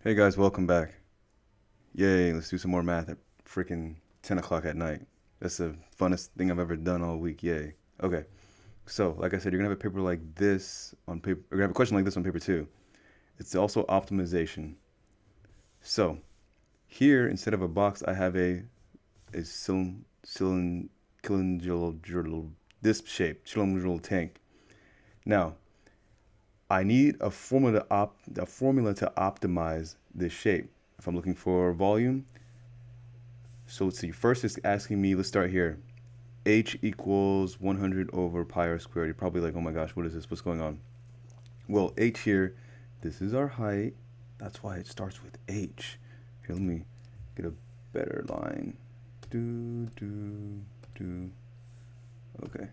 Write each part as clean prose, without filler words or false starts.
Hey guys, welcome back. Yay, let's do some more math at freaking 10 o'clock at night. That's the funnest thing I've ever done all week. Yay. Okay, so like I said, you're gonna have a paper like this on paper. You're gonna have a question like this on paper too. It's also optimization. So here, instead of a box, I have a cylindrical this shape, cylindrical tank. Now, I need a formula to optimize this shape. If I'm looking for volume, so let's see. First, it's asking me. Let's start here. H equals 100 over pi r squared. You're probably like, oh my gosh, what is this? What's going on? Well, H here, this is our height. That's why it starts with H. Here, let me get a better line. Do, do, do. Okay.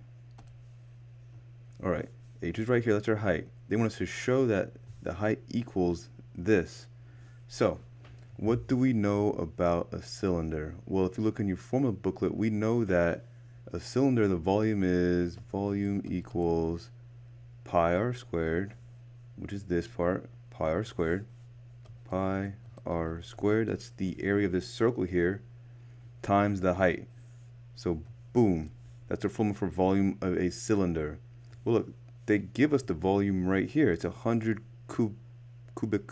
All right. H is right here. That's our height. They want us to show that the height equals this. So, what do we know about a cylinder? Well, if you look in your formula booklet, we know that a cylinder, the volume equals pi r squared, which is this part, pi r squared, that's the area of this circle here, times the height. So, boom, that's our formula for volume of a cylinder. Well, look, they give us the volume right here. It's 100 cubic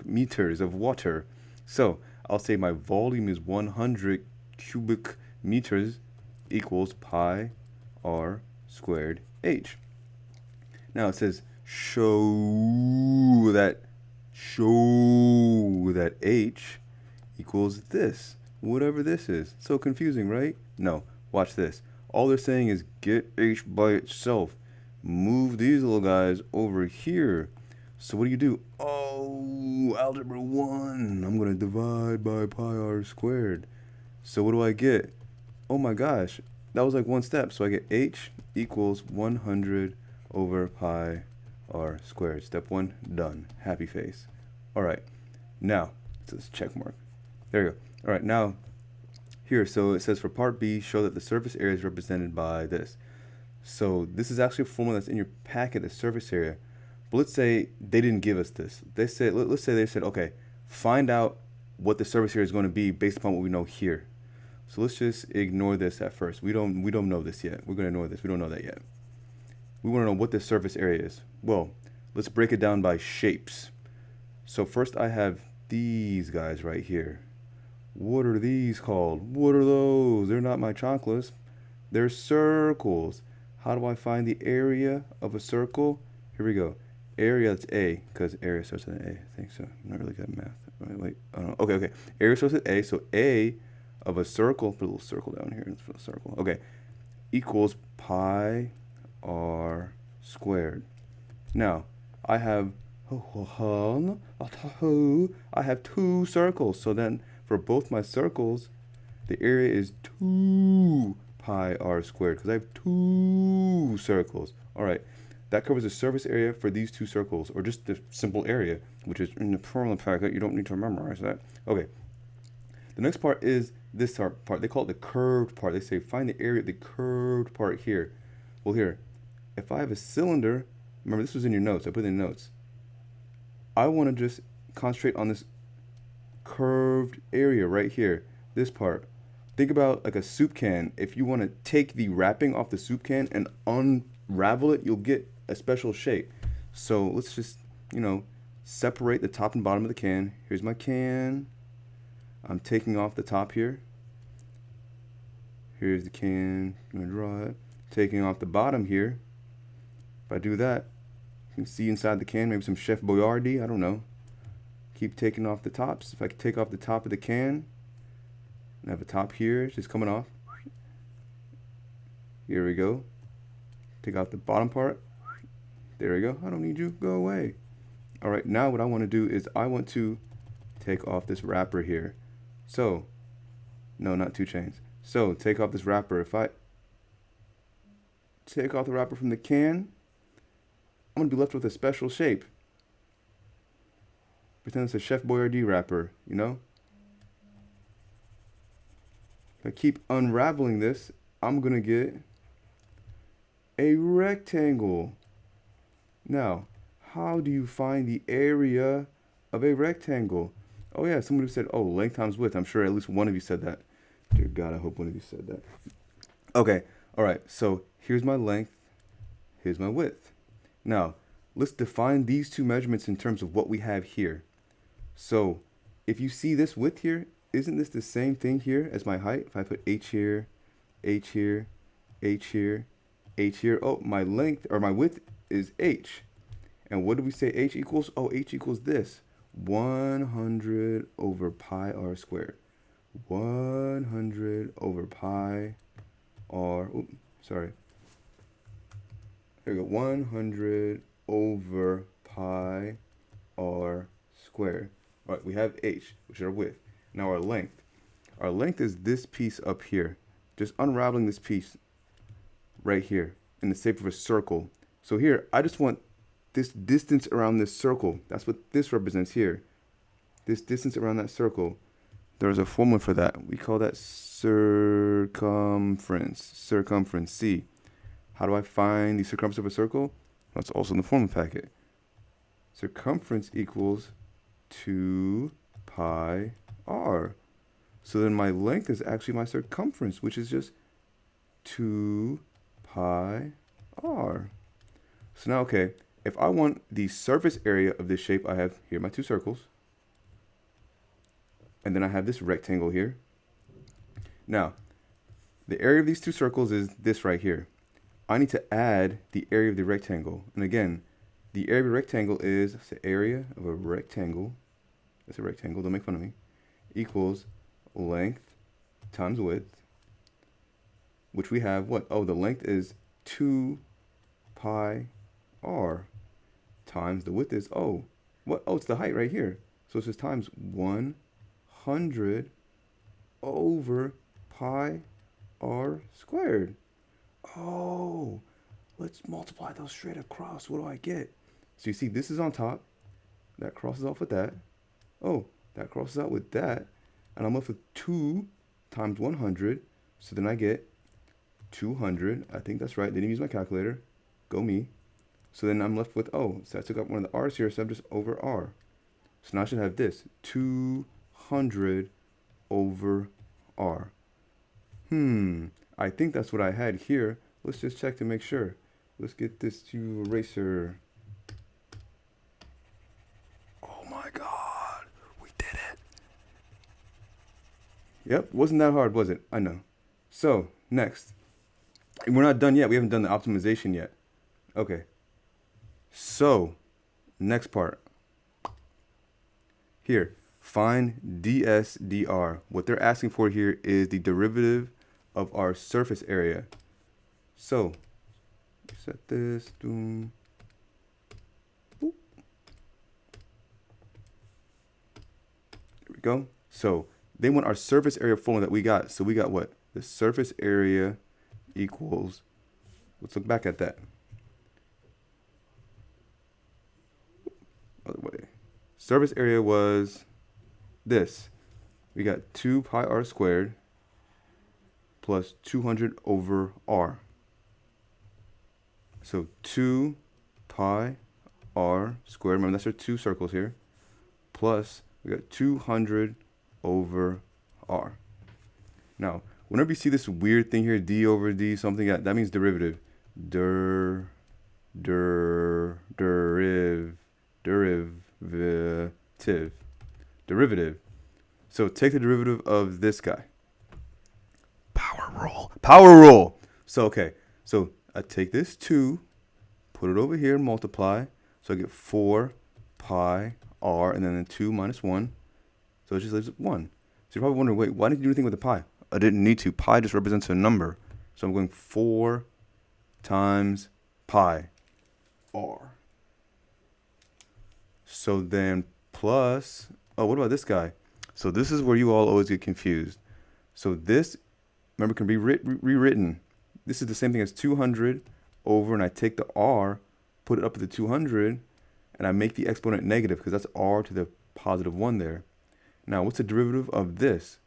meters of water. So I'll say my volume is 100 cubic meters equals pi r squared h. Now it says show that h equals this, whatever this is. So confusing, right? No, watch this. All they're saying is get h by itself. Move these little guys over here. So what do? Oh, algebra 1. I'm going to divide by pi r squared. So what do I get? Oh my gosh, that was like one step. So I get h equals 100 over pi r squared. Step 1, done. Happy face. All right, now, it says check mark. There you go. All right, now, here, so it says for part B, show that the surface area is represented by this. So this is actually a formula that's in your packet, the surface area. But let's say they didn't give us this. They said, let's say they said, okay, find out what the surface area is going to be based upon what we know here. So let's just ignore this at first. We don't know this yet. We're going to ignore this. We don't know that yet. We want to know what the surface area is. Well, let's break it down by shapes. So first I have these guys right here. What are these called? What are those? They're not my chocolates. They're circles. How do I find the area of a circle? Here we go. Area, that's A, because area starts with an A. I think so. I'm not really good at math. Wait. I don't know. Okay. Area starts with A, so A of a circle, put a little circle down here. Let's put a circle. Okay. Equals pi r squared. Now, I have two circles. So then, for both my circles, the area is 2 pi r squared because I have two circles. All right, that covers the surface area for these two circles, or just the simple area, which is in the formula packet. You don't need to memorize that. Okay, the next part is this part. They call it the curved part. They say find the area of the curved part here. Well, here, if I have a cylinder, remember this was in your notes. I put it in the notes. I want to just concentrate on this curved area right here, this part. Think about like a soup can. If you want to take the wrapping off the soup can and unravel it, you'll get a special shape. So let's just, separate the top and bottom of the can. Here's my can. I'm taking off the top here. Here's the can. I'm going to draw it. Taking off the bottom here. If I do that, you can see inside the can maybe some Chef Boyardee. I don't know. Keep taking off the tops. If I could take off the top of the can, I have a top here, it's just coming off. Here we go. Take out the bottom part. There we go. I don't need you. Go away. All right, now what I want to do is I want to take off this wrapper here. So, no, not 2 chains. So, take off this wrapper. If I take off the wrapper from the can, I'm going to be left with a special shape. Pretend it's a Chef Boyardee wrapper, If I keep unraveling this, I'm going to get a rectangle. Now, how do you find the area of a rectangle. Oh yeah, somebody said, oh, length times width. I'm sure at least one of you said that. Dear God, I hope one of you said that. Okay, all right, so here's my length, here's my width. Now, let's define these two measurements in terms of what we have here. So, if you see this width here, isn't this the same thing here as my height? If I put h here, h here, h here, h here, oh, my length, or my width is h. And what do we say h equals? Oh, h equals this, 100 over pi r squared. 100 over pi r, oops, sorry. Here we go, 100 over pi r squared. All right, we have h, which is our width. Now our length. Our length is this piece up here. Just unraveling this piece right here in the shape of a circle. So here, I just want this distance around this circle. That's what this represents here. This distance around that circle. There's a formula for that. We call that circumference. Circumference, C. How do I find the circumference of a circle? That's also in the formula packet. Circumference equals 2 pi r. So then my length is actually my circumference, which is just 2 pi r. So now, okay, if I want the surface area of this shape, I have here my two circles. And then I have this rectangle here. Now, the area of these two circles is this right here. I need to add the area of the rectangle. And again, the area of a rectangle is the area of a rectangle. That's a rectangle, don't make fun of me. Equals length times width, which we have what? Oh, the length is 2 pi r times the width is, oh, what? Oh, it's the height right here. So it's just times 100 over pi r squared. Oh, let's multiply those straight across. What do I get? So you see, this is on top. That crosses off with that. Oh, that crosses out with that. And I'm left with 2 times 100. So then I get 200. I think that's right. Didn't use my calculator. Go me. So then I'm left with, oh, so I took out one of the r's here, so I'm just over r. So now I should have this, 200 over r. I think that's what I had here. Let's just check to make sure. Let's get this to eraser. Oh my God, we did it. Yep, wasn't that hard, was it? I know. So, next. We're not done yet. We haven't done the optimization yet. Okay. So, next part. Here, find ds dr. What they're asking for here is the derivative of our surface area. So, set this, boom. Boop. There we go. So, they want our surface area formula that we got. So we got what? The surface area equals, let's look back at that. Other way. Surface area was this. We got 2 pi r squared plus 200 over r. So 2 pi r squared, remember that's our two circles here, plus we got 200 over r. Now, whenever you see this weird thing here, d over d, something that means derivative. Derivative. So take the derivative of this guy. Power rule. So, okay. So I take this 2, put it over here, multiply. So I get 4 pi r, and then the 2 minus 1. So it just leaves 1. So you're probably wondering, wait, why didn't you do anything with the pi? I didn't need to. Pi just represents a number. So I'm going 4 times pi r. So then plus, oh, what about this guy? So this is where you all always get confused. So this, remember, can be rewritten. This is the same thing as 200 over, and I take the r, put it up to the 200, and I make the exponent negative because that's r to the positive 1 there. Now, what's the derivative of this?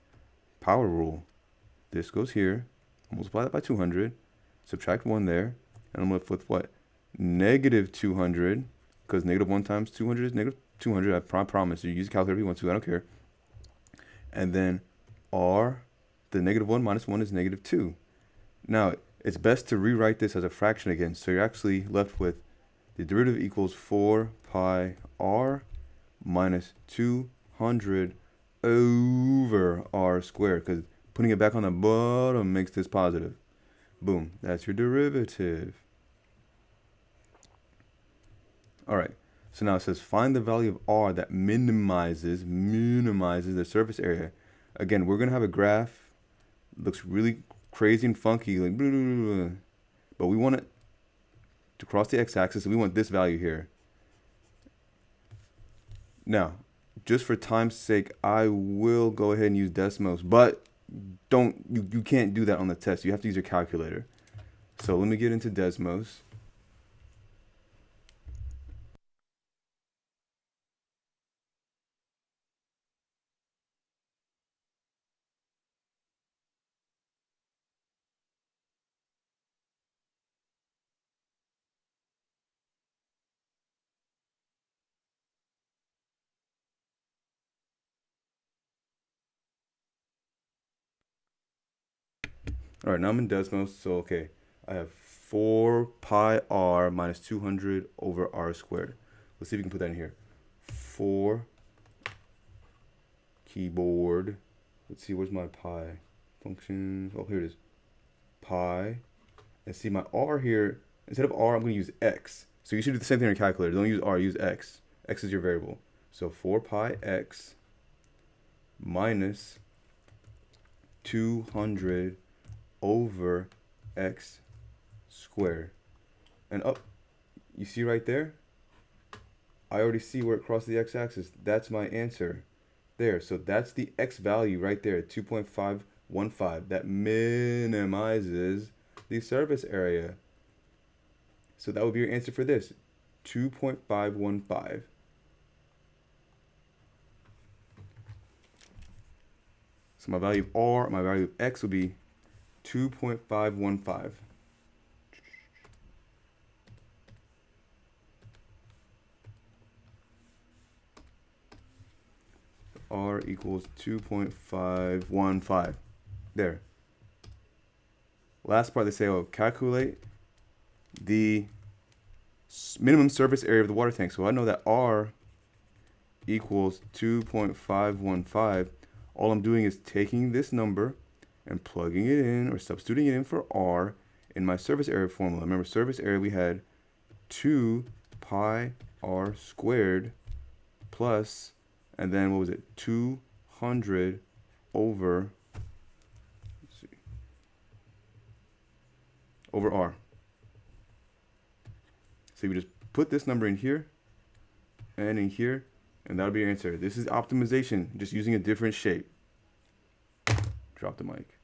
Power rule. This goes here, multiply that by 200, subtract 1 there, and I'm left with what? Negative 200, because negative 1 times 200 is negative 200. I promise you. Use a calculator if you want to. I don't care. And then r, the negative 1 minus 1 is negative 2. Now, it's best to rewrite this as a fraction again. So you're actually left with the derivative equals 4 pi r minus 200 over r squared. Because putting it back on the bottom makes this positive. Boom. That's your derivative. All right. So now it says find the value of r that minimizes the surface area. Again, we're going to have a graph. Looks really crazy and funky, like blah, blah, blah, blah. But we want it to cross the x-axis, and we want this value here. Now, just for time's sake, I will go ahead and use Desmos, but you can't do that on the test. You have to use your calculator. So let me get into Desmos. All right, now I'm in Desmos. So, okay, I have 4 pi r minus 200 over r squared. Let's see if we can put that in here. 4 keyboard. Let's see, where's my pi function? Oh, here it is. Pi. And see my r here, instead of r, I'm going to use x. So you should do the same thing on your calculator. Don't use r, use x. X is your variable. So 4 pi x minus 200 over x squared. And up, you see right there? I already see where it crosses the x-axis. That's my answer. There, so that's the x value right there, 2.515. That minimizes the surface area. So that would be your answer for this, 2.515. So my value of r, my value of x would be 2.515. R equals 2.515. There. Last part, they say, oh, calculate the minimum surface area of the water tank. So I know that R equals 2.515. All I'm doing is taking this number and plugging it in or substituting it in for R in my surface area formula. Remember, surface area, we had 2 pi r squared plus, and then what was it? 200 over, let's see, over r. So you just put this number in here and in here, and that'll be your answer. This is optimization, just using a different shape. Drop the mic.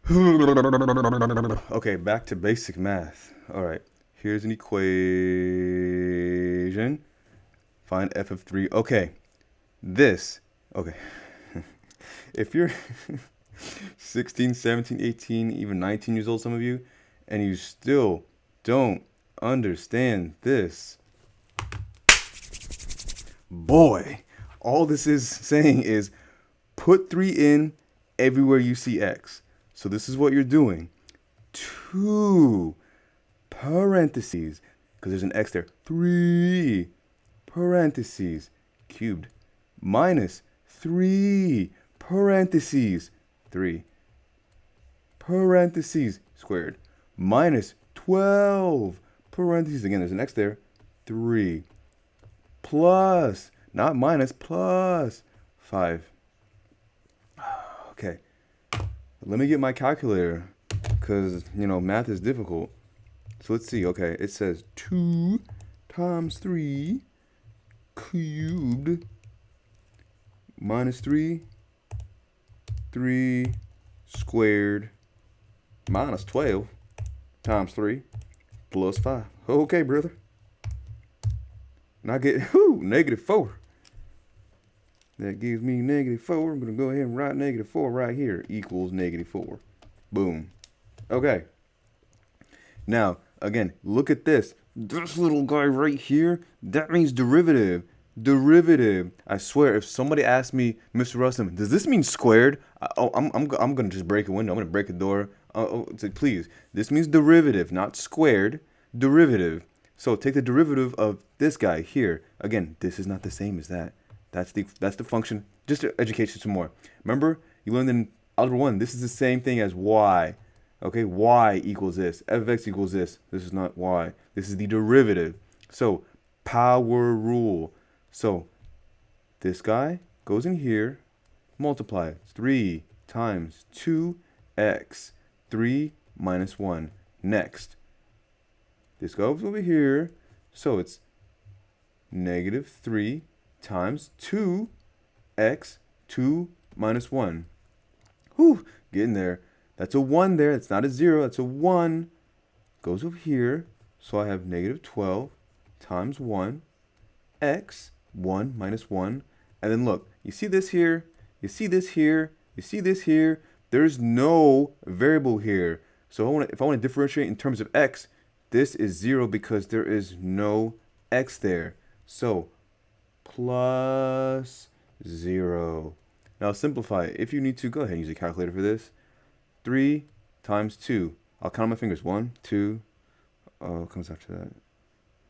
Okay, back to basic math. All right, here's an equation. Find f of 3. Okay, this. Okay. If you're 16, 17, 18, even 19 years old, some of you, and you still don't understand this, boy, all this is saying is put 3 in everywhere you see x. So this is what you're doing. 2 parentheses, because there's an x there. 3 parentheses cubed minus 3 parentheses 3 parentheses squared minus 12 parentheses, again there's an x there, 3 plus, not minus, plus 5. Okay, let me get my calculator because, you know, math is difficult. So let's see. Okay, it says 2 times 3 cubed minus 3 squared minus 12 times 3 plus 5. Okay, brother. And I get negative 4. That gives me negative 4. I'm going to go ahead and write negative 4 right here. Equals negative 4. Boom. Okay. Now, again, look at this. This little guy right here, that means derivative. Derivative. I swear, if somebody asked me, Mr. Rustin, does this mean squared? I'm gonna just break a window. I'm gonna break a door. So please, this means derivative, not squared. Derivative. So take the derivative of this guy here. Again, this is not the same as that. That's the function. Just to educate you some more. Remember, you learned in Algebra 1. This is the same thing as y. Okay, y equals this. F of x equals this. This is not y. This is the derivative. So power rule. So this guy goes in here. Multiply. 3 times 2x. 3 minus 1. Next. This goes over here. So it's negative 3 times 2x. 2 minus 1. Whew, getting there. That's a 1 there. It's not a 0. That's a 1. Goes over here. So I have negative 12 times 1. X. 1 minus 1. And then look. You see this here? You see this here? You see this here? There's no variable here. So if I want to differentiate in terms of x, this is 0 because there is no x there. So plus 0. Now simplify. If you need to, go ahead and use a calculator for this. 3 times 2. I'll count on my fingers. 1, 2. Oh, it comes after that.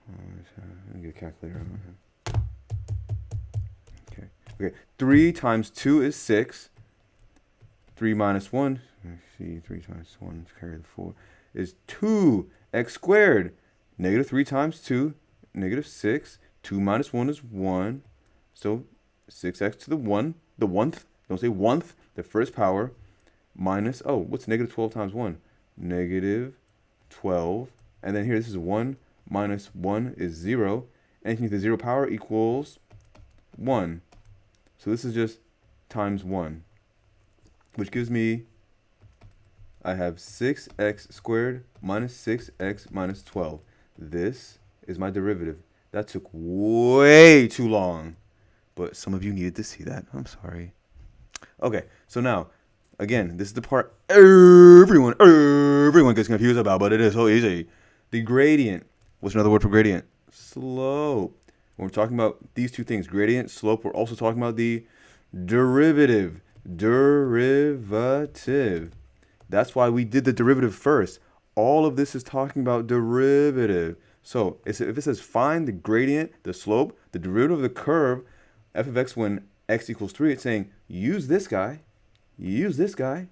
Let me get a calculator. Okay. 3 times 2 is 6. 3 minus 1. Let's see. 3 times 1. Let's carry the 4. Is 2x squared. Negative 3 times 2. Negative 6. 2 minus 1 is 1. So 6x to the 1. The 1th. Don't say 1th. The first power. Minus, oh, what's negative 12 times 1? Negative 12. And then here, this is 1 minus 1 is 0. Anything with the 0 power equals 1. So this is just times 1. Which gives me, I have 6x squared minus 6x minus 12. This is my derivative. That took way too long. But some of you needed to see that. I'm sorry. Okay, so now, again, this is the part everyone gets confused about, but it is so easy. The gradient. What's another word for gradient? Slope. When we're talking about these two things, gradient, slope, we're also talking about the derivative. Derivative. That's why we did the derivative first. All of this is talking about derivative. So if it says find the gradient, the slope, the derivative of the curve, f of x when x equals 3, it's saying use this guy. Use this guy.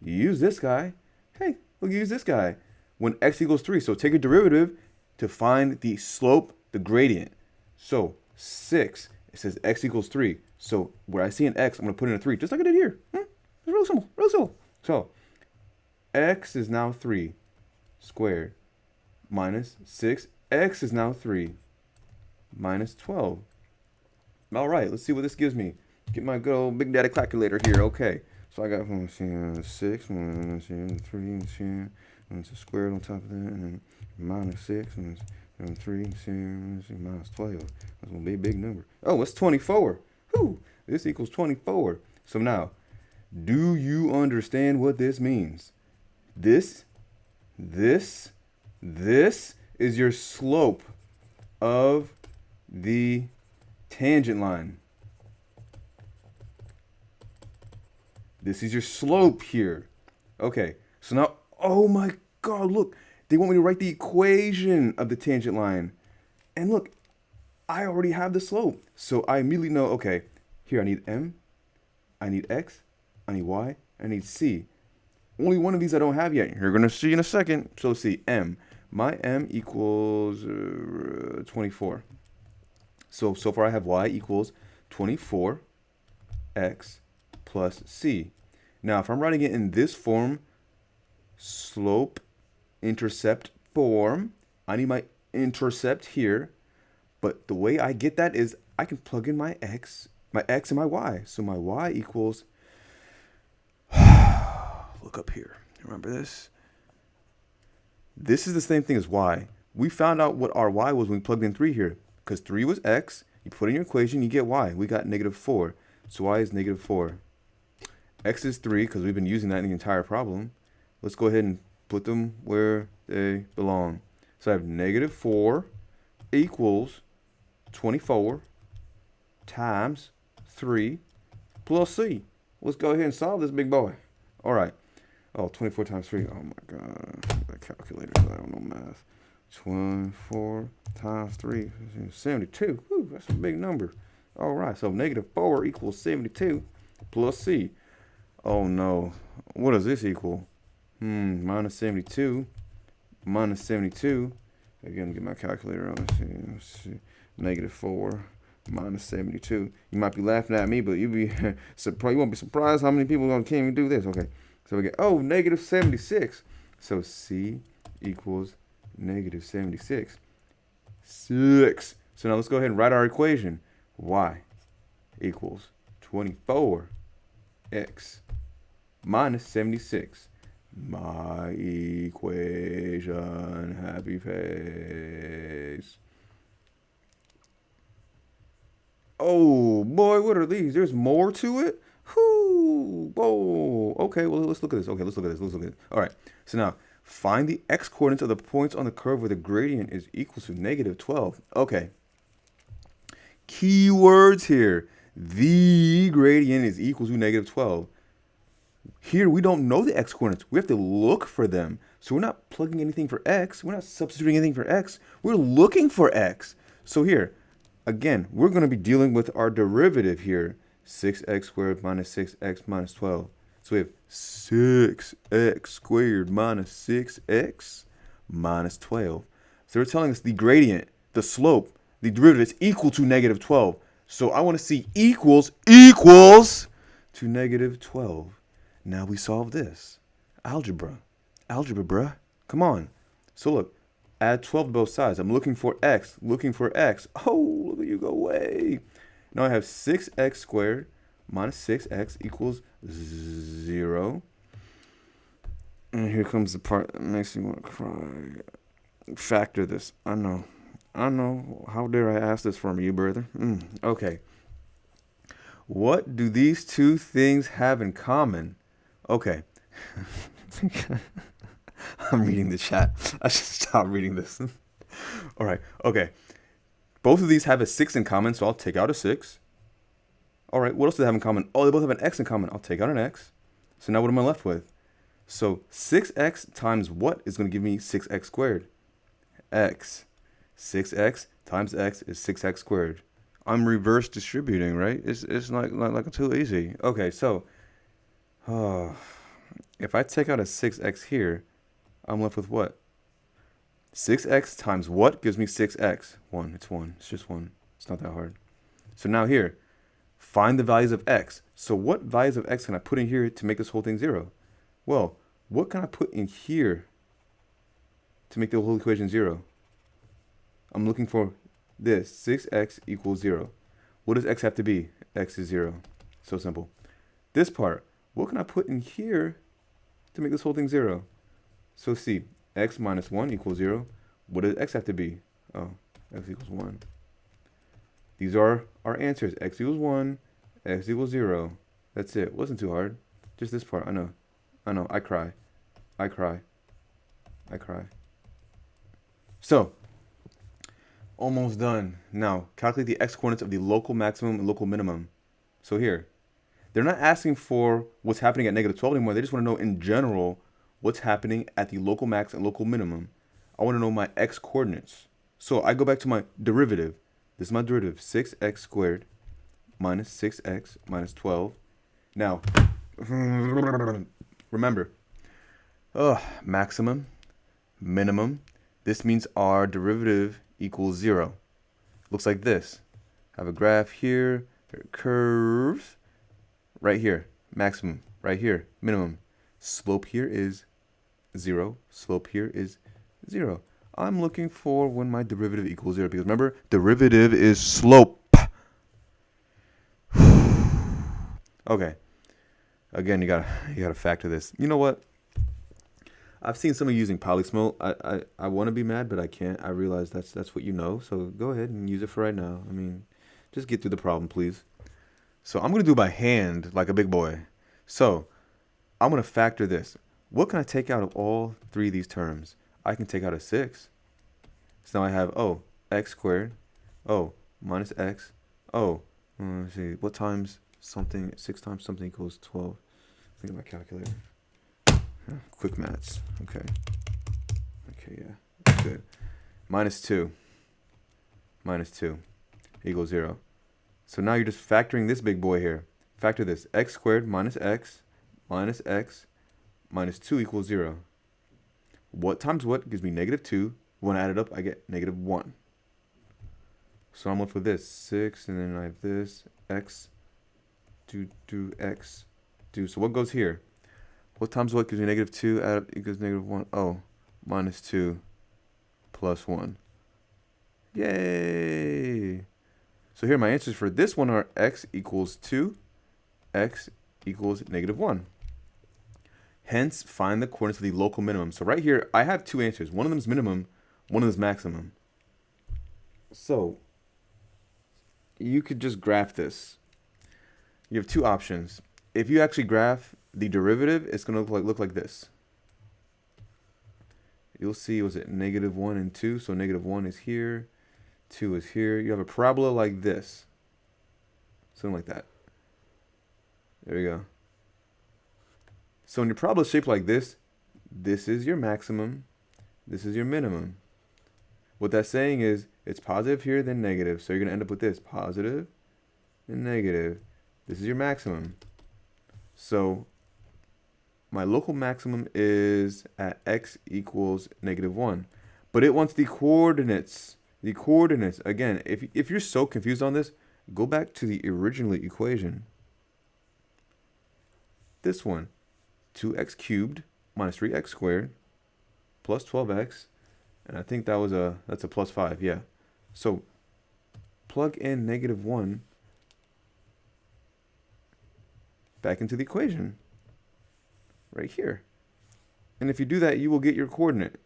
Use this guy. Hey, look, use this guy. When x equals 3. So take a derivative to find the slope, the gradient. So 6, it says x equals 3. So where I see an x, I'm going to put in a 3, just like I did here. It's real simple, real simple. So x is now 3 squared minus 6. X is now 3 minus 12. All right, let's see what this gives me. Get my good old Big Daddy calculator here. Okay. So I got 6, 3, it's a squared on top of that, and then minus 6, and 3, minus 12. That's going to be a big number. Oh, it's 24. Whew, this equals 24. So now, do you understand what this means? This is your slope of the tangent line. This is your slope here. Okay, so now, oh my God, look. They want me to write the equation of the tangent line. And look, I already have the slope. So I immediately know, okay, here I need M, I need X, I need Y, I need C. Only one of these I don't have yet. You're going to see in a second. So let's see, M. My M equals 24. So far I have Y equals 24X plus C. Now, if I'm writing it in this form, slope, intercept form, I need my intercept here. But the way I get that is I can plug in my X and my Y. So my Y equals, look up here. Remember this? This is the same thing as Y. We found out what our Y was when we plugged in 3 here. Because 3 was X. You put in your equation, you get Y. We got -4. So Y is -4. X is 3 because we've been using that in the entire problem. Let's go ahead and put them where they belong. So I have -4 equals 24 times 3 plus C. Let's go ahead and solve this big boy. All right. Oh, 24 times 3. Oh, my God. That calculator, I don't know math. 24 times 3 is 72. Whew, that's a big number. All right. So -4 equals 72 plus C. Oh, no. What does this equal? Minus 72. Minus 72. Again, get my calculator on. Let's see. -4 minus 72. You might be laughing at me, but you won't be surprised how many people can't even do this. Okay. So we get, -76. So C equals -76. 6. So now let's go ahead and write our equation. Y equals 24x minus 76. My equation, happy face. Oh boy, what are these? There's more to it? Whoo! Whoa. Okay, well, let's look at this. Okay, let's look at this. All right, so now find the x coordinates of the points on the curve where the gradient is equal to -12. Okay. Key words here. The gradient is equal to -12. Here, we don't know the x coordinates. We have to look for them. So we're not plugging anything for x. We're not substituting anything for x. We're looking for x. So here, again, we're going to be dealing with our derivative here. 6x squared minus 6x minus 12. So we have 6x squared minus 6x minus 12. So they're telling us the gradient, the slope, the derivative is equal to -12. So I want to see equals to -12. Now we solve this. Algebra, bruh. Come on. So look, add 12 to both sides. I'm looking for x. Oh, look at you go away. Now I have 6x squared minus 6x equals 0. And here comes the part that makes me want to cry. Factor this. I know. How dare I ask this from you, brother? Okay. What do these two things have in common? Okay. I'm reading the chat. I should stop reading this. All right. Okay. Both of these have a 6 in common, so I'll take out a 6. All right. What else do they have in common? Oh, they both have an x in common. I'll take out an x. So now what am I left with? So 6x times what is going to give me 6x squared? X. 6x times x is 6x squared. I'm reverse distributing, right? It's like too easy. Okay, so if I take out a 6x here, I'm left with what? 6x times what gives me 6x? 1. It's 1. It's just 1. It's not that hard. So now here, find the values of x. So what values of x can I put in here to make this whole thing 0? Well, what can I put in here to make the whole equation 0? I'm looking for this. 6x equals 0. What does x have to be? X is 0. So simple. This part, what can I put in here to make this whole thing 0? So see, x minus 1 equals 0. What does x have to be? Oh, x equals 1. These are our answers. X equals 1, x equals 0. That's it. Wasn't too hard. Just this part. I know. I know. I cry. I cry. I cry. So, almost done. Now, calculate the x-coordinates of the local maximum and local minimum. So here, they're not asking for what's happening at negative 12 anymore. They just want to know in general what's happening at the local max and local minimum. I want to know my x-coordinates. So I go back to my derivative. This is my derivative. 6x squared minus 6x minus 12. Now, remember, maximum, minimum. This means our derivative equals 0. Looks like this. I have a graph here. There are curves. Right here, maximum. Right here, minimum. Slope here is 0. Slope here is 0. I'm looking for when my derivative equals 0. Because remember, derivative is slope. Okay. Again, you gotta factor this. You know what? I've seen some of you using polysmote. I want to be mad, but I can't. I realize that's what you know. So go ahead and use it for right now. I mean, just get through the problem, please. So I'm gonna do it by hand like a big boy. So I'm gonna factor this. What can I take out of all three of these terms? I can take out a 6. So now I have x squared. Minus x. Let's see. What times something? 6 times something equals 12. Look at my calculator. Quick maths. Okay. Okay, yeah. Good. Minus 2. Minus 2 equals 0. So now you're just factoring this big boy here. Factor this. X squared minus x minus 2 equals 0. What times what gives me negative 2. When I add it up, I get negative 1. So I'm left with this. 6, and then I have this. X. X. So what goes here? What times what gives me negative 2? Add up equals negative 1. Minus 2 plus 1. Yay! So here my answers for this one are x equals 2, x equals negative 1. Hence, find the coordinates of the local minimum. So right here, I have two answers. One of them is minimum, one of them is maximum. So you could just graph this. You have two options. If you actually graph the derivative, it's going to look like this. You'll see, was it negative 1 and 2? So negative 1 is here, 2 is here. You have a parabola like this. Something like that. There you go. So when your parabola is shaped like this is your maximum, this is your minimum. What that's saying is it's positive here, then negative. So you're going to end up with this, positive and negative. This is your maximum. So my local maximum is at x equals negative 1. But it wants the coordinates. The coordinates. Again, if you're so confused on this, go back to the original equation. This one. 2x cubed minus 3x squared plus 12x. And I think that's a plus 5. Yeah. So plug in negative 1 back into the equation. Right here. And if you do that, you will get your coordinate.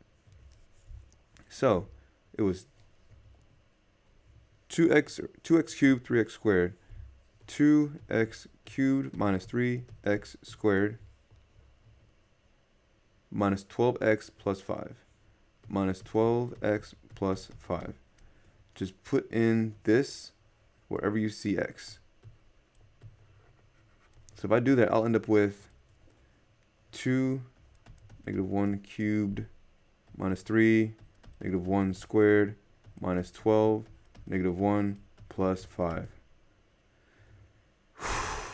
So it was 2x cubed, 3x squared. 2x cubed minus 3x squared minus 12x plus 5. Minus 12x plus 5. Just put in this wherever you see x. So if I do that, I'll end up with 2, negative 1 cubed, minus 3, negative 1 squared, minus 12, negative 1, plus 5.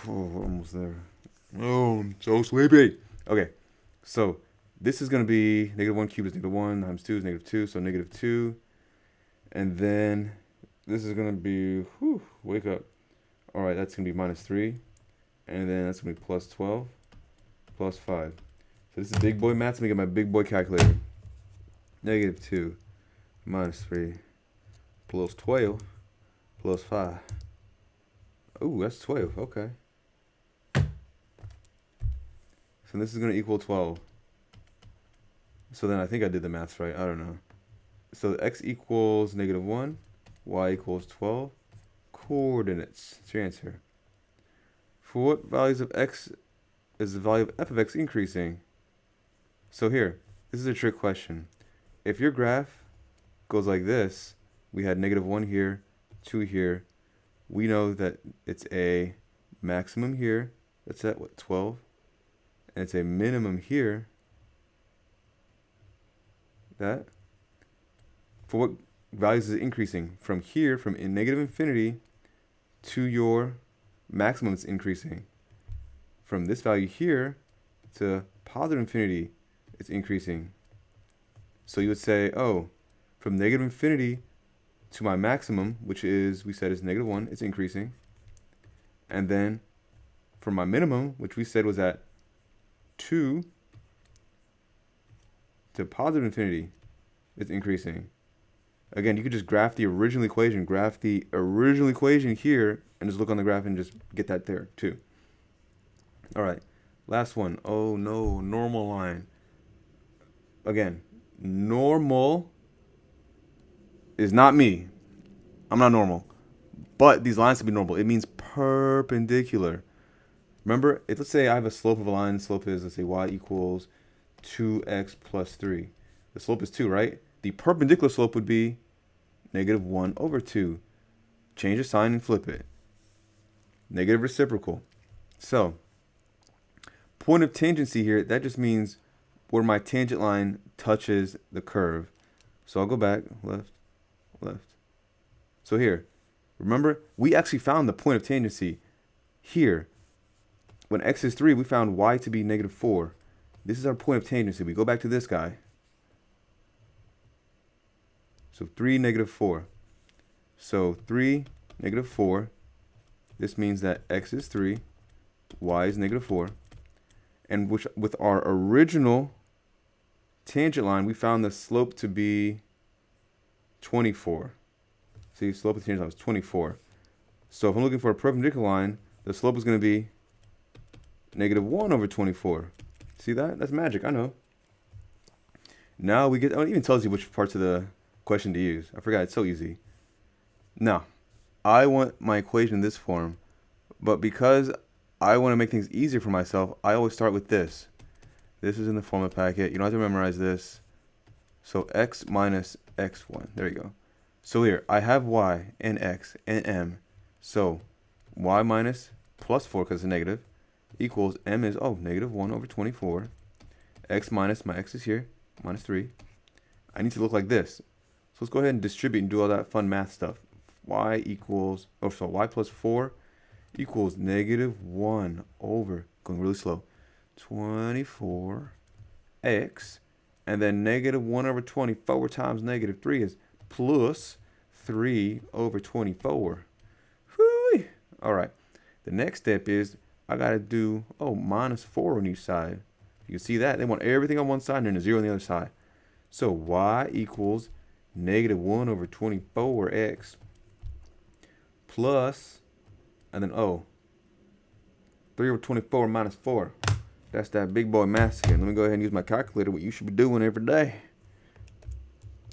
We're almost there. Oh, I'm so sleepy. Okay, so this is going to be negative 1 cubed is negative 1 times 2 is negative 2, so negative 2. And then this is going to be, wake up. All right, that's going to be minus 3. And then that's going to be plus 12. Plus 5. So this is big boy math. Let me get my big boy calculator. Negative 2 minus 3 plus 12 plus 5. Oh, that's 12. Okay. So this is going to equal 12. So then I think I did the maths right. I don't know. So x equals -1, y equals 12. Coordinates. That's your answer. For what values of x is the value of f of x increasing? So here, this is a trick question. If your graph goes like this, we had -1 here, 2 here. We know that it's a maximum here. That's at what, 12? And it's a minimum here. That. For what values is it increasing? From here, from negative infinity to your maximum, it's increasing. From this value here to positive infinity, it's increasing. So you would say, oh, from negative infinity to my maximum, which is, we said is -1, it's increasing. And then from my minimum, which we said was at 2 to positive infinity, it's increasing. Again, you could just graph the original equation here, and just look on the graph and just get that there too. All right, last one. Oh no, normal line. Again, normal is not me. I'm not normal. But these lines can be normal. It means perpendicular. Remember, let's say I have a slope of a line. The slope is, let's say, y equals 2x plus 3. The slope is 2, right? The perpendicular slope would be -1/2. Change the sign and flip it. Negative reciprocal. So, point of tangency here, that just means where my tangent line touches the curve. So I'll go back, left, left. So here, remember, we actually found the point of tangency here. When x is 3, we found y to be -4. This is our point of tangency. We go back to this guy. So 3, -4. So 3, -4. This means that x is 3, y is -4. And with our original tangent line, we found the slope to be 24. See, slope of the tangent line was 24. So if I'm looking for a perpendicular line, the slope is going to be -1/24. See that? That's magic, I know. Now we get, oh, it even tells you which parts of the question to use. I forgot, it's so easy. Now, I want my equation in this form, but because I want to make things easier for myself, I always start with this. This is in the formula packet. You don't have to memorize this. So x minus x1. There you go. So here, I have y and x and m. So y minus plus 4, because it's a negative, equals m is, oh, -1/24. X minus, my x is here, -3. I need to look like this. So let's go ahead and distribute and do all that fun math stuff. Y equals, so y plus 4 equals -1 over, going really slow, 24x, and then -1/24 times -3 is plus 3/24. Whoo-wee. All right, the next step is I got to do, -4 on each side. You can see that. They want everything on one side and then a 0 on the other side. So y equals -1/24x plus, and then 3/24 minus 4. That's that big boy math again. Let me go ahead and use my calculator, what you should be doing every day.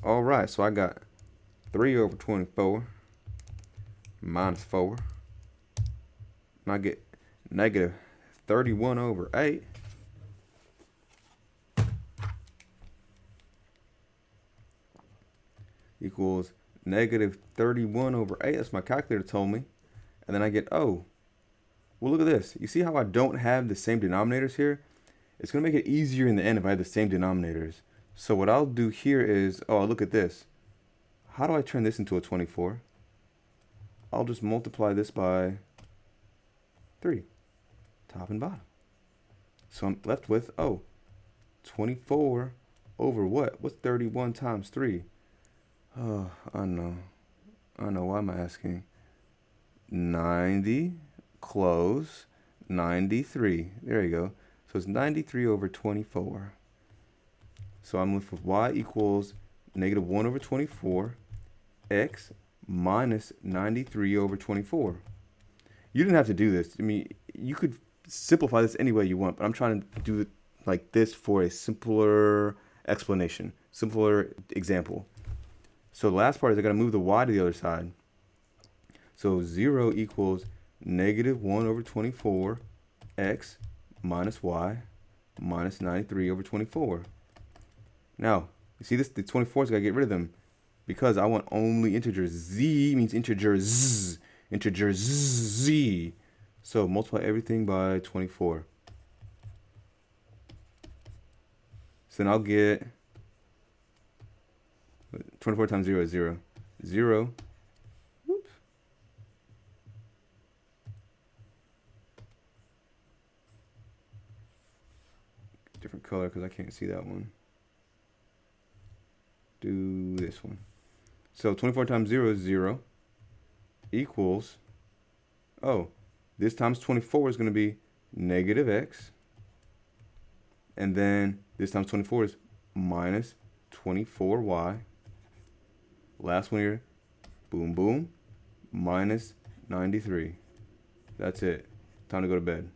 All right, so I got 3/24 minus 4. And I get -31/8. Equals -31/8. That's my calculator told me. And then I get, well, look at this. You see how I don't have the same denominators here? It's going to make it easier in the end if I have the same denominators. So what I'll do here is, look at this. How do I turn this into a 24? I'll just multiply this by 3, top and bottom. So I'm left with, 24 over what? What's 31 times 3? Oh, I know. Why am I asking? 90, close, 93. There you go. So it's 93/24. So I'm left with y equals -1/24, x minus 93/24. You didn't have to do this. I mean, you could simplify this any way you want, but I'm trying to do it like this for a simpler explanation, simpler example. So the last part is I got to move the y to the other side. So 0 equals negative 1 over 24 x minus y minus 93 over 24. Now, you see this? The 24's got to get rid of them because I want only integers. Z means integer z. Integer z. So multiply everything by 24. So then I'll get 24 times 0 is 0. 0. Whoops. Different color because I can't see that one. Do this one. So 24 times 0 is 0 equals, oh, this times 24 is going to be negative x. And then this times 24 is minus 24y. Last one here, boom, boom, minus 93. That's it. Time to go to bed.